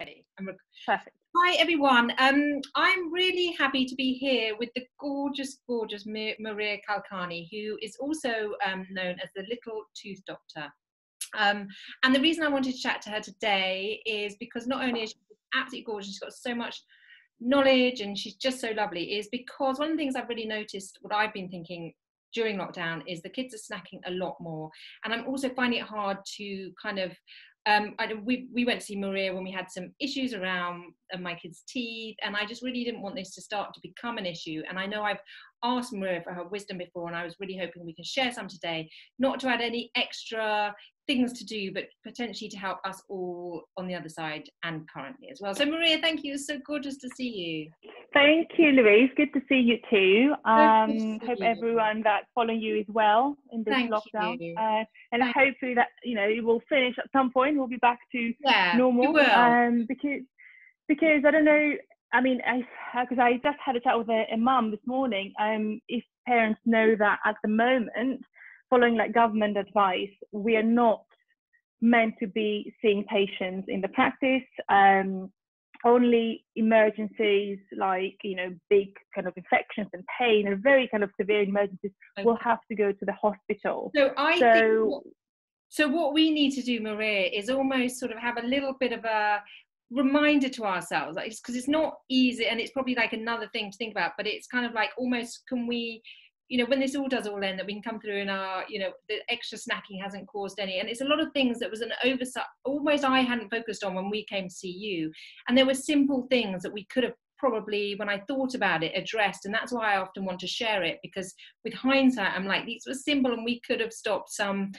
Ready. Perfect. Hi everyone. I'm really happy to be here with the gorgeous Maria Kalkani, who is also known as the Little Tooth Doctor. And the reason I wanted to chat to her today is because not only is she absolutely gorgeous, she's got so much knowledge and she's just so lovely, is because one of the things I've really noticed, what I've been thinking during lockdown, is the kids are snacking a lot more. And I'm also finding it hard to kind of we went to see Maria when we had some issues around my kids' teeth, and I just really didn't want this to start to become an issue. And I know I've asked Maria for her wisdom before, and I was really hoping we can share some today, not to add any extra things to do, but potentially to help us all on the other side and currently as well. So Maria, thank you. It's so gorgeous to see you. Thank you, Louise. Good to see you too. Hope you. Everyone that's following you is well in this lockdown. And hopefully that, it will finish at some point. We'll be back to normal. Because I don't know, because I just had a chat with a mum this morning. If parents know that at the moment, following like government advice, we are not meant to be seeing patients in the practice. Only emergencies like, big kind of infections and pain and very kind of severe emergencies will have to go to the hospital. So what we need to do, Maria, is almost sort of have a little bit of a reminder to ourselves, like, because it's not easy, and it's probably like another thing to think about, but it's kind of like almost, can we, when this all does all end, that we can come through and our, the extra snacking hasn't caused any. And it's a lot of things that was an oversight, almost I hadn't focused on when we came to see you. And there were simple things that we could have probably, when I thought about it, addressed. And that's why I often want to share it, because with hindsight, I'm like, these were simple and we could have stopped some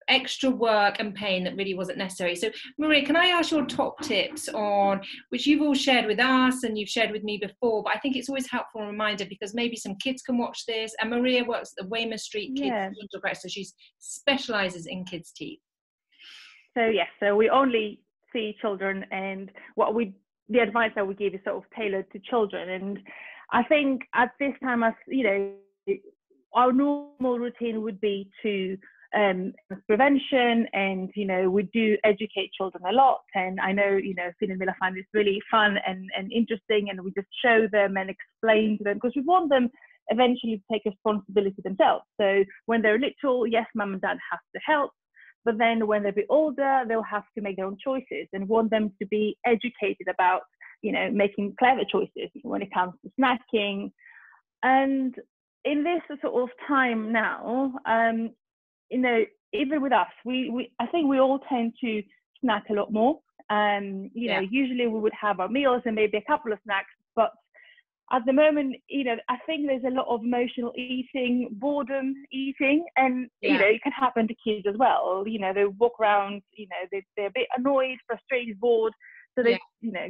extra work and pain that really wasn't necessary. So Maria, can I ask your top tips on, which you've all shared with us and you've shared with me before, but I think it's always helpful reminder because maybe some kids can watch this. And Maria works at the Weymouth Street Kids Dental Practice, so she specialises in kids' teeth. So we only see children, and the advice that we give is sort of tailored to children. And I think at this time, as our normal routine would be to prevention, and we do educate children a lot, and I know Finn and Mila find this really fun and interesting, and we just show them and explain to them, because we want them eventually to take responsibility themselves. So when they're little, yes, mum and dad have to help, but then when they're a bit older, they'll have to make their own choices, and want them to be educated about making clever choices when it comes to snacking. And in this sort of time now, even with us, I think we all tend to snack a lot more. Usually we would have our meals and maybe a couple of snacks, but at the moment, I think there's a lot of emotional eating, boredom eating, and it can happen to kids as well. They walk around, they're a bit annoyed, frustrated, bored, so they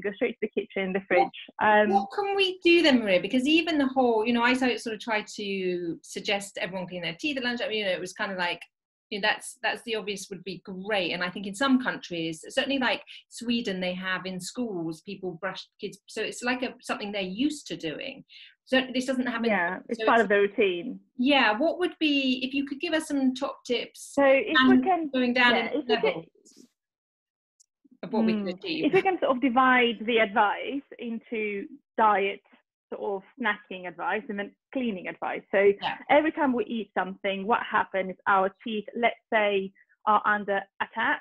go straight to the kitchen, the fridge. What can we do then, Maria? Because even the whole, I sort of tried to suggest everyone clean their teeth at lunch. It was kind of like, that's the obvious would be great. And I think in some countries, certainly like Sweden, they have in schools, people brush kids. So it's like something they're used to doing. So this doesn't happen. Yeah, it's part of the routine. Yeah, what would be, if you could give us some top tips? So if we can, going down in levels of what we can achieve. If we can sort of divide the advice into diet, sort of snacking advice, and then cleaning advice. So every time we eat something, what happens is our teeth, let's say, are under attack.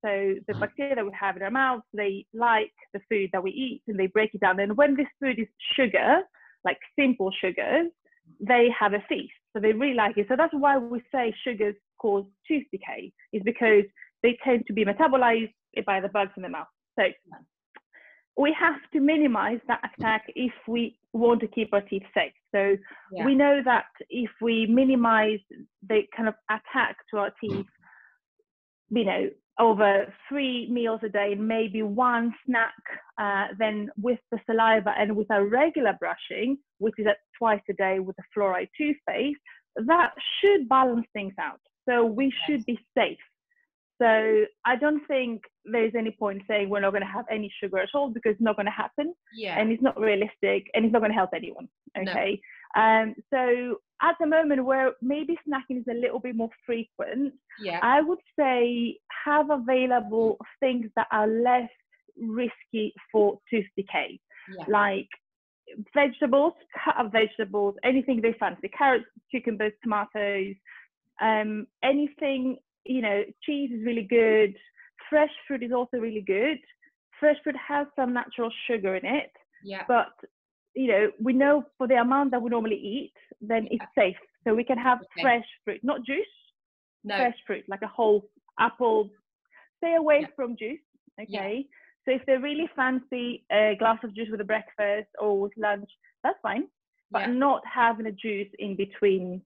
So the bacteria that we have in our mouths, they like the food that we eat and they break it down. And when this food is sugar, like simple sugars, they have a feast. So they really like it. So that's why we say sugars cause tooth decay, is because they tend to be metabolized by the bugs in the mouth. So we have to minimize that attack if we want to keep our teeth safe. So we know that if we minimize the kind of attack to our teeth, over 3 meals a day and maybe 1 snack, then with the saliva and with our regular brushing, which is at twice a day with the fluoride toothpaste, that should balance things out. So we should be safe. So I don't think there's any point saying we're not going to have any sugar at all, because it's not going to happen, and it's not realistic, and it's not going to help anyone. Okay. No. So at the moment where maybe snacking is a little bit more frequent, I would say have available things that are less risky for tooth decay. Yeah. Like vegetables, cut up vegetables, anything they fancy, carrots, cucumbers, tomatoes, anything, you know, cheese is really good. Fresh fruit is also really good. Fresh fruit has some natural sugar in it, Yeah. but you know, we know for the amount that we normally eat, then it's safe. So we can have fresh fruit, not juice, fresh fruit, like a whole apple. Stay away from juice, okay? So if they really fancy a glass of juice with a breakfast or with lunch, that's fine, but not having a juice in between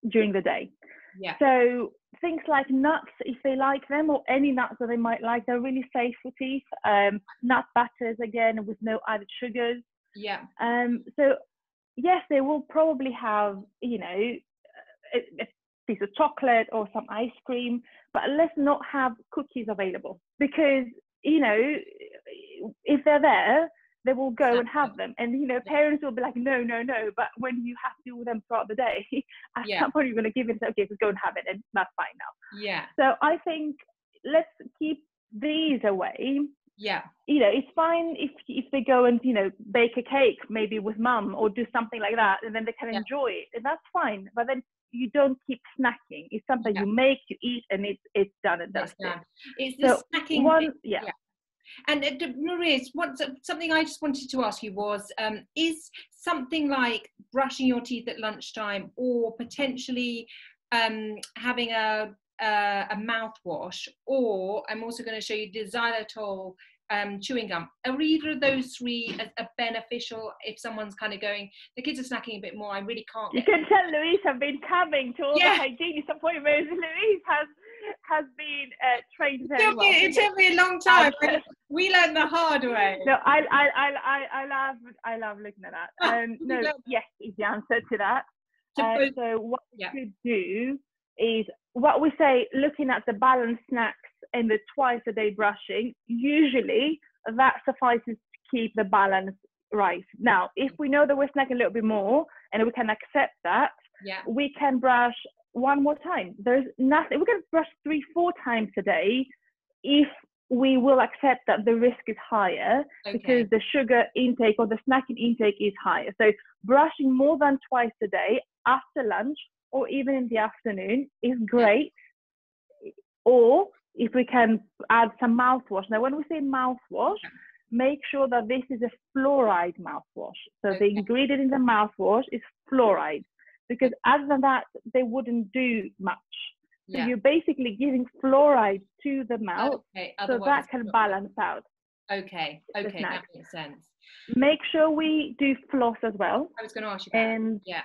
during the day. Yeah. So things like nuts, if they like them, or any nuts that they might like, they're really safe for teeth. Nut butters, again, with no added sugars. Yeah. So yes, they will probably have, you know, a piece of chocolate or some ice cream, but let's not have cookies available, because, you know, if they're there, they will go and have them. And, you know, parents will be like, no. But when you have to do with them throughout the day, at some point you're going to give it, okay, just go and have it, and that's fine now. Yeah. So I think let's keep these away. Yeah. You know, it's fine if they go and, you know, bake a cake maybe with mum or do something like that, and then they can enjoy it, and that's fine. But then you don't keep snacking. It's something you make, you eat, and it's done and dusted. It's the snacking. One, And Maria, something I just wanted to ask you was, is something like brushing your teeth at lunchtime, or potentially having a mouthwash, or I'm also going to show you the xylitol chewing gum. Are either of those three are beneficial if someone's kind of going, the kids are snacking a bit more, I really can't. You can tell Louise have been coming to all the hygienist appointments. Louise has been trained very well. It took me a long time. We learned the hard way. No, I love looking at that. No, yes is the answer to that. So what we could do is what we say, looking at the balanced snacks and the twice a day brushing, usually that suffices to keep the balance right. Now, if we know that we're snacking a little bit more and we can accept that, we can brush one more time. There's nothing, we can brush 3-4 times a day if we will accept that the risk is higher because the sugar intake or the snacking intake is higher. So brushing more than twice a day after lunch or even in the afternoon is great. Or if we can add some mouthwash. Now, when we say mouthwash, make sure that this is a fluoride mouthwash. So the ingredient in the mouthwash is fluoride, because other than that, they wouldn't do much. So you're basically giving fluoride to the mouth, so that can balance out. Okay, that makes sense. Make sure we do floss as well. I was going to ask you that.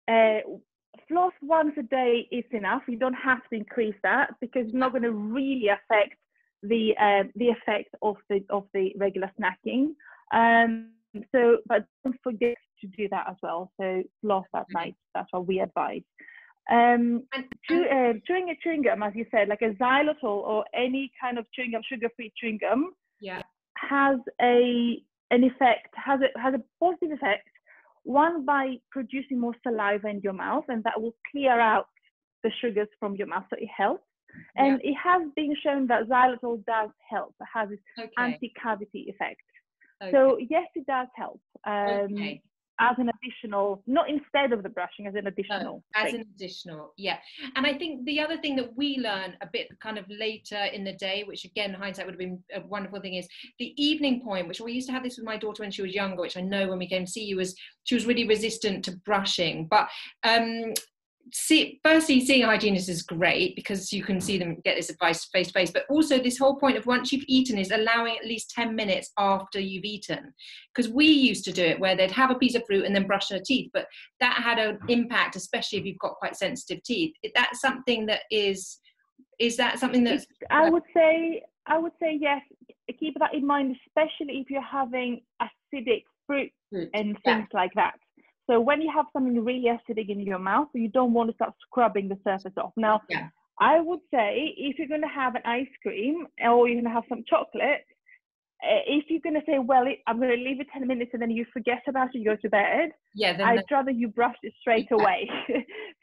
And floss once a day is enough. You don't have to increase that, because it's not going to really affect the effect of the regular snacking. So, but don't forget to do that as well. So floss at night. That's what we advise. Chewing a chewing gum, as you said, like a xylitol or any kind of chewing gum, sugar-free chewing gum, has an effect, has a positive effect. One, by producing more saliva in your mouth, and that will clear out the sugars from your mouth, so it helps. And it has been shown that xylitol does help. It has this anti-cavity effect. So yes, it does help. As an additional, not instead of the brushing, as an additional. As an additional, And I think the other thing that we learn a bit kind of later in the day, which again, hindsight would have been a wonderful thing, is the evening point, which we used to have this with my daughter when she was younger, which I know when we came to see you, was she was really resistant to brushing. But firstly, seeing a hygienist is great because you can see them get this advice face to face, but also this whole point of once you've eaten is allowing at least 10 minutes after you've eaten, because we used to do it where they'd have a piece of fruit and then brush their teeth, but that had an impact, especially if you've got quite sensitive teeth. That's something that is that something that I would say yes, keep that in mind, especially if you're having acidic fruit and things like that. So when you have something really acidic in your mouth, you don't want to start scrubbing the surface off. Now, I would say if you're going to have an ice cream or you're going to have some chocolate, if you're going to say, well, I'm going to leave it 10 minutes and then you forget about it, you go to bed, I'd rather you brush it straight away.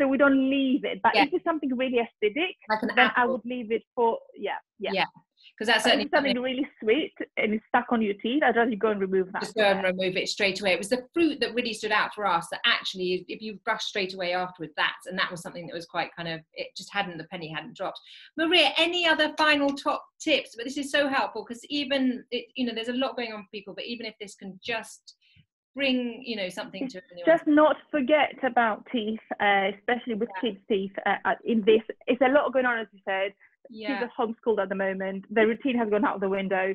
So we don't leave it. But if it's something really acidic, like then I would leave it for, because that's But if certainly it's something really sweet and it's stuck on your teeth, I'd rather you go and remove that. just go and remove it straight away. It was the fruit that really stood out for us, that actually if you brush straight away afterwards, that was something that was quite kind of, it just hadn't, the penny hadn't dropped. Maria, any other final top tips? But this is so helpful, because even there's a lot going on for people, but even if this can just bring something to just not forget about teeth, especially with kids' teeth. In this, it's a lot going on, as you said. Kids are homeschooled at the moment. The routine has gone out the window.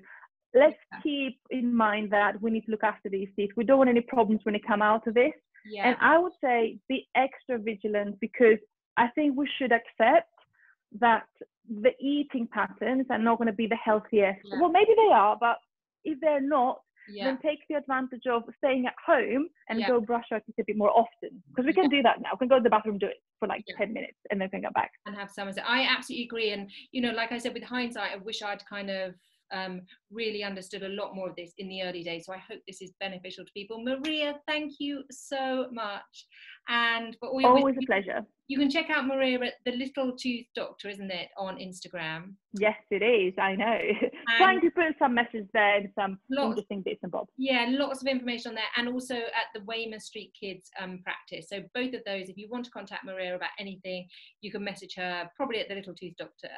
Let's keep in mind that we need to look after these teeth. We don't want any problems when they come out of this. And I would say be extra vigilant, because I think we should accept that the eating patterns are not going to be the healthiest. Well, maybe they are, but if they're not, then take the advantage of staying at home and go brush our teeth a bit more often, because we can do that now. We can go to the bathroom, do it for like 10 minutes, and then we can go back and have someone say. I absolutely agree. And like I said, with hindsight, I wish I'd kind of really understood a lot more of this in the early days. So I hope this is beneficial to people. Maria, thank you so much. And for all your always a pleasure. You can check out Maria at The Little Tooth Doctor, isn't it, on Instagram? Yes, it is. I know. Trying to put some messages there and some interesting bits and bobs. Yeah, lots of information on there, and also at the Weymouth Street Kids practice. So both of those, if you want to contact Maria about anything, you can message her probably at The Little Tooth Doctor.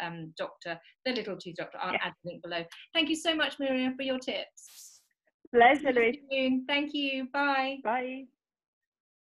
The Little Tooth Doctor. I'll add the link below. Thank you so much, Maria, for your tips. Pleasure, Louise. Thank you. Bye. Bye.